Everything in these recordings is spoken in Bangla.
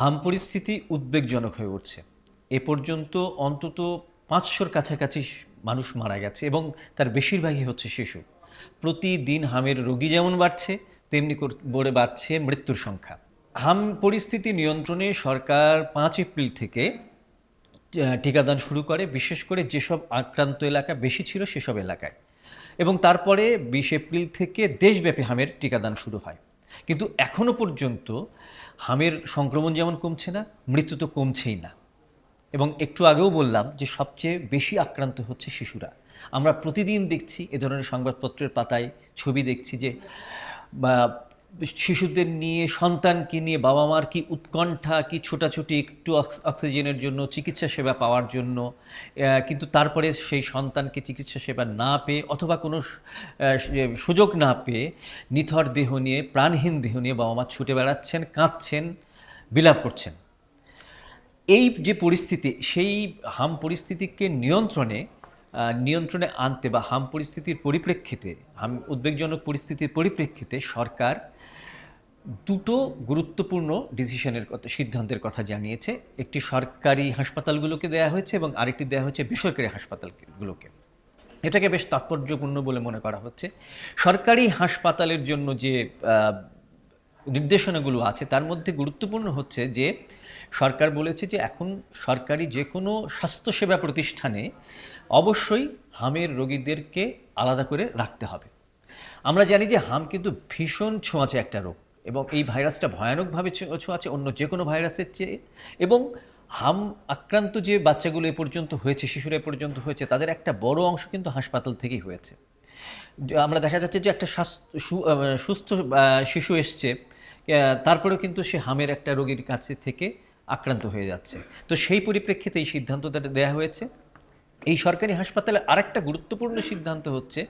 হাম পরিস্থিতি উদ্বেগজনক হয়ে উঠছে। এ পর্যন্ত অন্তত ৫০০-র কাছাকাছি মানুষ মারা গেছে এবং তার বেশিরভাগই হচ্ছে শিশু। প্রতিদিন হামের রোগী যেমন বাড়ছে, তেমনি করে বাড়ছে মৃত্যুর সংখ্যা। হাম পরিস্থিতি নিয়ন্ত্রণে সরকার ৫ এপ্রিল থেকে টিকাদান শুরু করে, বিশেষ করে যেসব আক্রান্ত এলাকা বেশি ছিল সেসব এলাকায়। এবং তারপরে ২০ এপ্রিল থেকে দেশব্যাপী হামের টিকাদান শুরু হয়। কিন্তু এখনো পর্যন্ত হামের সংক্রমণ যেমন কমছে না, মৃত্যু তো কমছেই না। এবং একটু আগেও বললাম যে সবচেয়ে বেশি আক্রান্ত হচ্ছে শিশুরা। আমরা প্রতিদিন দেখছি এ ধরনের সংবাদপত্রের পাতায় ছবি দেখছি যে বা শিশুদের নিয়ে, সন্তানকে নিয়ে বাবা মার কি উৎকণ্ঠা, কি ছোটাছুটি একটু অক্সিজেনের জন্য, চিকিৎসা সেবা পাওয়ার জন্য। কিন্তু তারপরে সেই সন্তানকে চিকিৎসা সেবা না পেয়ে অথবা কোনো সুযোগ না পেয়ে নিথর দেহ নিয়ে, প্রাণহীন দেহ নিয়ে বাবা মা ছুটে বেড়াচ্ছেন, কাঁদছেন, বিলাপ করছেন। এই যে পরিস্থিতি, সেই হাম পরিস্থিতিকে নিয়ন্ত্রণে আনতে বা হাম পরিস্থিতির পরিপ্রেক্ষিতে, হাম উদ্বেগজনক পরিস্থিতির পরিপ্রেক্ষিতে সরকার দুটো গুরুত্বপূর্ণ সিদ্ধান্তের কথা জানিয়েছে। একটি সরকারি হাসপাতালগুলোকে দেয়া হয়েছে এবং আরেকটি দেয়া হয়েছে বেসরকারি হাসপাতালগুলোকে। এটাকে বেশ তাৎপর্যপূর্ণ বলে মনে করা হচ্ছে। সরকারি হাসপাতালের জন্য যে নির্দেশনাগুলো আছে তার মধ্যে গুরুত্বপূর্ণ হচ্ছে যে সরকার বলেছে যে এখন সরকারি যে কোনো স্বাস্থ্যসেবা প্রতিষ্ঠানে অবশ্যই হামের রোগীদেরকে আলাদা করে রাখতে হবে। আমরা জানি যে হাম কিন্তু ভীষণ ছোঁয়াচে একটা রোগ এবং এই ভাইরাসটা ভয়ানকভাবে ছোঁয়াচে অন্য যে কোনো ভাইরাসের চেয়ে। এবং হাম আক্রান্ত যে বাচ্চাগুলো এ পর্যন্ত হয়েছে, শিশুরা এ পর্যন্ত হয়েছে, তাদের একটা বড় অংশ কিন্তু হাসপাতাল থেকেই হয়েছে। আমরা দেখা যাচ্ছে যে একটা সুস্থ শিশু এসছে, তারপরেও কিন্তু সে হামের একটা রোগীর কাছে থেকে আক্রান্ত হয়ে যাচ্ছে। তো সেই পরিপ্রেক্ষিতে এই সিদ্ধান্তটা দেওয়া হয়েছে। এই সরকারি হাসপাতালে আরেকটা গুরুত্বপূর্ণ সিদ্ধান্ত হচ্ছে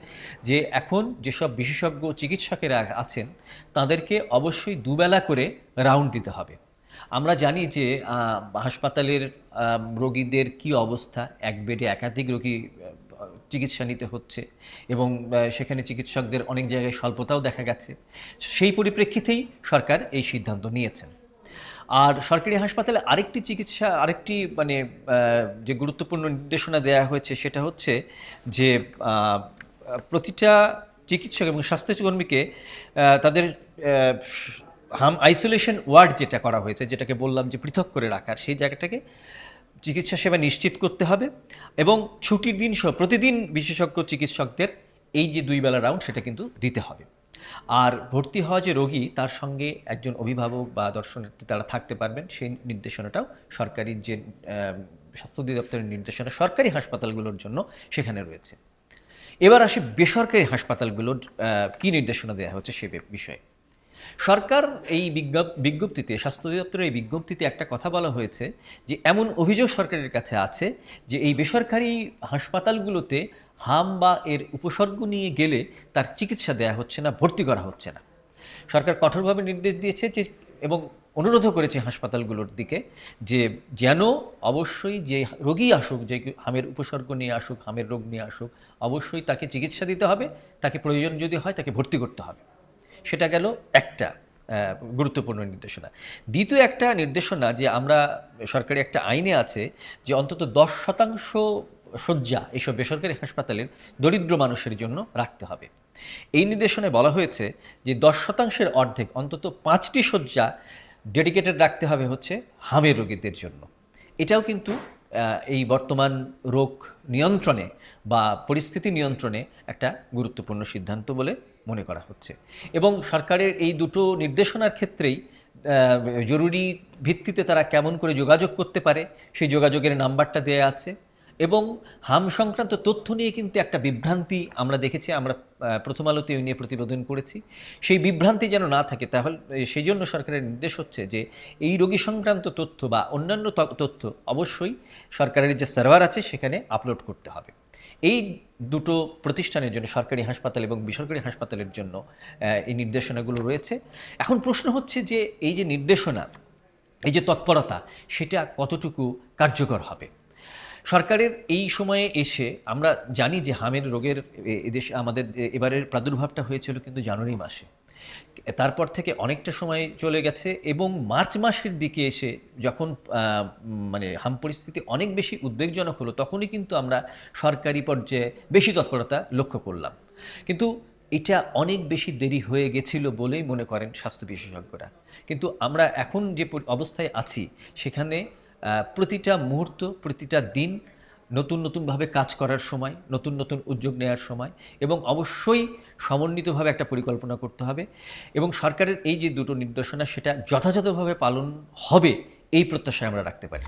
যে এখন যেসব বিশেষজ্ঞ চিকিৎসকেরা আছেন তাদেরকে অবশ্যই দুবেলা করে রাউন্ড দিতে হবে। আমরা জানি যে হাসপাতালের রোগীদের কি অবস্থা, এক বেডে একাধিক রোগী চিকিৎসা নিতে হচ্ছে এবং সেখানে চিকিৎসকদের অনেক জায়গায় স্বল্পতাও দেখা গেছে। সেই পরিপ্রেক্ষিতেই সরকার এই সিদ্ধান্ত নিয়েছেন। আর সরকারি হাসপাতালে আরেকটি মানে যে গুরুত্বপূর্ণ নির্দেশনা দেয়া হয়েছে সেটা হচ্ছে যে প্রতিটা চিকিৎসক এবং স্বাস্থ্যকর্মীকে তাদের হাম আইসোলেশন ওয়ার্ড যেটা করা হয়েছে, যেটাকে বললাম যে পৃথক করে রাখার, সেই জায়গাটাকে চিকিৎসা সেবা নিশ্চিত করতে হবে এবং ছুটির দিন সহ প্রতিদিন বিশেষজ্ঞ চিকিৎসকদের এই যে ২ বেলা রাউন্ড সেটা কিন্তু দিতে হবে। আর ভর্তি হওয়া যে রোগী তার সঙ্গে একজন অভিভাবক বা দর্শনার্থী তারা থাকতে পারবেন, সেই নির্দেশনাটাও সরকারি যে স্বাস্থ্য অধিদপ্তরের নির্দেশনা সরকারি হাসপাতালগুলোর জন্য সেখানে রয়েছে। এবার আসি বেসরকারি হাসপাতালগুলোর কী নির্দেশনা দেওয়া হচ্ছে সে বিষয়ে। সরকার এই বিজ্ঞপ্তিতে, স্বাস্থ্য অধিদপ্তরের এই বিজ্ঞপ্তিতে একটা কথা বলা হয়েছে যে এমন অভিযোগ সরকারের কাছে আছে যে এই বেসরকারি হাসপাতালগুলোতে হাম বা এর উপসর্গ নিয়ে গেলে তার চিকিৎসা দেয়া হচ্ছে না, ভর্তি করা হচ্ছে না। সরকার কঠোরভাবে নির্দেশ দিয়েছে যে এবং অনুরোধও করেছে হাসপাতালগুলোর দিকে যে যেন অবশ্যই যে রোগী আসুক, যে হামের উপসর্গ নিয়ে আসুক, হামের রোগ নিয়ে আসুক, অবশ্যই তাকে চিকিৎসা দিতে হবে, তাকে প্রয়োজন যদি হয় তাকে ভর্তি করতে হবে। সেটা গেল একটা গুরুত্বপূর্ণ নির্দেশনা। দ্বিতীয় একটা নির্দেশনা যে আমরা সরকারি একটা আইনে আছে যে অন্তত ১০% শয্যা এইসব বেসরকারি হাসপাতালের দরিদ্র মানুষের জন্য রাখতে হবে। এই নির্দেশনায় বলা হয়েছে যে ১০%-এর অর্ধেক অন্তত ৫টি শয্যা ডেডিকেটেড রাখতে হবে হচ্ছে হামের রোগীদের জন্য। এটাও কিন্তু এই বর্তমান রোগ নিয়ন্ত্রণে বা পরিস্থিতি নিয়ন্ত্রণে একটা গুরুত্বপূর্ণ সিদ্ধান্ত বলে মনে করা হচ্ছে। এবং সরকারের এই দুটো নির্দেশনার ক্ষেত্রেই জরুরি ভিত্তিতে তারা কেমন করে যোগাযোগ করতে পারে সেই যোগাযোগের নাম্বারটা দেয়া আছে। এবং হাম সংক্রান্ত তথ্য নিয়ে কিন্তু একটা বিভ্রান্তি আমরা দেখেছি, আমরা প্রথম আলোতে এই নিয়ে প্রতিবেদন করেছি। সেই বিভ্রান্তি যেন না থাকে, তাহলে সেই জন্য সরকারের নির্দেশ হচ্ছে যে এই রোগী সংক্রান্ত তথ্য বা অন্যান্য তথ্য অবশ্যই সরকারের যে সার্ভার আছে সেখানে আপলোড করতে হবে। এই দুটো প্রতিষ্ঠানের জন্য, সরকারি হাসপাতাল এবং বেসরকারি হাসপাতালের জন্য এই নির্দেশনাগুলো রয়েছে। এখন প্রশ্ন হচ্ছে যে এই যে নির্দেশনা, এই যে তৎপরতা, সেটা কতটুকু কার্যকর হবে। সরকারের এই সময়ে এসে আমরা জানি যে হামের রোগের এদেশে আমাদের এবারের প্রাদুর্ভাবটা হয়েছিল কিন্তু জানুয়ারি মাসে। তারপর থেকে অনেকটা সময় চলে গেছে এবং মার্চ মাসের দিকে এসে যখন মানে হাম পরিস্থিতি অনেক বেশি উদ্বেগজনক হলো, তখনই কিন্তু আমরা সরকারি পর্যায়ে বেশি তৎপরতা লক্ষ্য করলাম। কিন্তু এটা অনেক বেশি দেরি হয়ে গেছিল বলেই মনে করেন স্বাস্থ্য বিশেষজ্ঞরা। কিন্তু আমরা এখন যে অবস্থায় আছি সেখানে প্রতিটা মুহূর্ত, প্রতিটা দিন নতুনভাবে কাজ করার সময়, নতুন উদ্যোগ নেওয়ার সময় এবং অবশ্যই সমন্বিতভাবে একটা পরিকল্পনা করতে হবে এবং সরকারের এই যে দুটো নির্দেশনা সেটা যথাযথভাবে পালন হবে এই প্রত্যাশা আমরা রাখতে পারি।